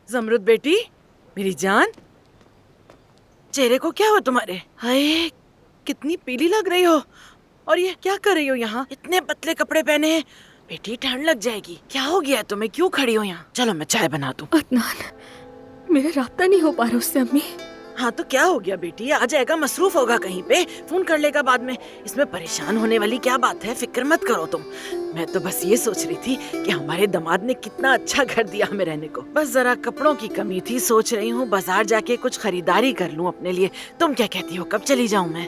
ज़मरुद बेटी, मेरी जान, चेहरे को क्या हुआ तुम्हारे? हाय, कितनी पीली लग रही हो। और ये क्या कर रही हो यहाँ? इतने पतले कपड़े पहने हैं। बेटी ठंड लग जाएगी। क्या हो गया है तुम्हें? क्यों खड़ी हो यहाँ? चलो मैं चाय बना दूँ। अदनान, मेरा राब्ता नहीं हो पा रहा उससे अम्मी। हाँ तो क्या हो गया बेटी? आ जाएगा, मसरूफ होगा कहीं पे, फोन कर लेगा बाद में। इसमें परेशान होने वाली क्या बात है? फिक्र मत करो तुम। मैं तो बस ये सोच रही थी कि हमारे दामाद ने कितना अच्छा घर दिया हमें रहने को। बस जरा कपड़ों की कमी थी, सोच रही हूँ बाजार जाके कुछ खरीदारी कर लूँ अपने लिए। तुम क्या कहती हो, कब चली जाऊँ मैं?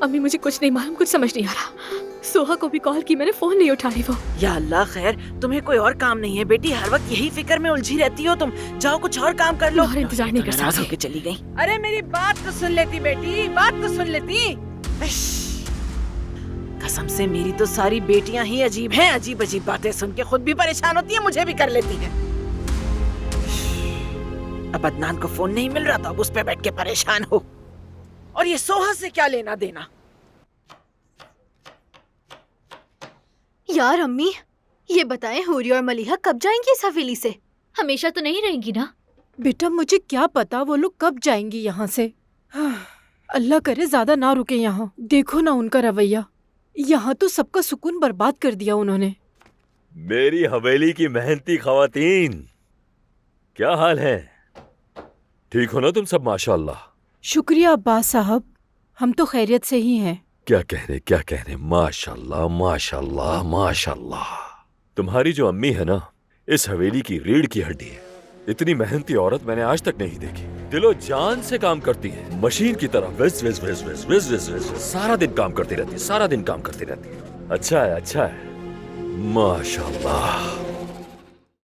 अम्मी मुझे कुछ नहीं मालूम, कुछ समझ नहीं आ रहा। सोहा को भी कॉल की मैंने, फोन नहीं उठा रही वो। या अल्लाह खैर, तुम्हें कोई और काम नहीं है बेटी? हर वक्त यही फिक्र में उलझी रहती हो तुम। जाओ कुछ और काम कर लो। और इंतजार नहीं कर नाराज सकती। होके चली गई। अरे मेरी बात तो सुन लेती बेटी, बात तो सुन लेती। कसम से मेरी तो सारी बेटियां ही अजीब हैं। अजीब अजीब बातें सुन के खुद भी परेशान होती है, मुझे भी कर लेती है। अब अदनान को फोन नहीं मिल रहा तो अब उस पे बैठ के परेशान हो। और ये सोहा से क्या लेना देना? यार अम्मी, ये बताएं हूरी और मलिहा कब जाएंगी इस हवेली से? हमेशा तो नहीं रहेंगी ना। बेटा मुझे क्या पता वो लोग कब जाएंगी यहाँ से। अल्लाह करे ज्यादा ना रुके यहाँ। देखो ना उनका रवैया, यहाँ तो सबका सुकून बर्बाद कर दिया उन्होंने। मेरी हवेली की मेहनती खवातीन, क्या हाल है? ठीक हो ना तुम सब? माशाअल्लाह। शुक्रिया अब्बास साहब, हम तो खैरियत से ही हैं। क्या कह रहे, माशाअल्लाह माशाअल्लाह माशाअल्लाह। तुम्हारी जो अम्मी है ना, इस हवेली की रीढ़ की हड्डी है। इतनी मेहनती औरत मैंने आज तक नहीं देखी। दिलो जान से काम करती है, मशीन की तरह विज विज विज विज विज विज विज। सारा दिन काम करती रहती है, सारा दिन काम करती रहती है। अच्छा है माशाअल्लाह।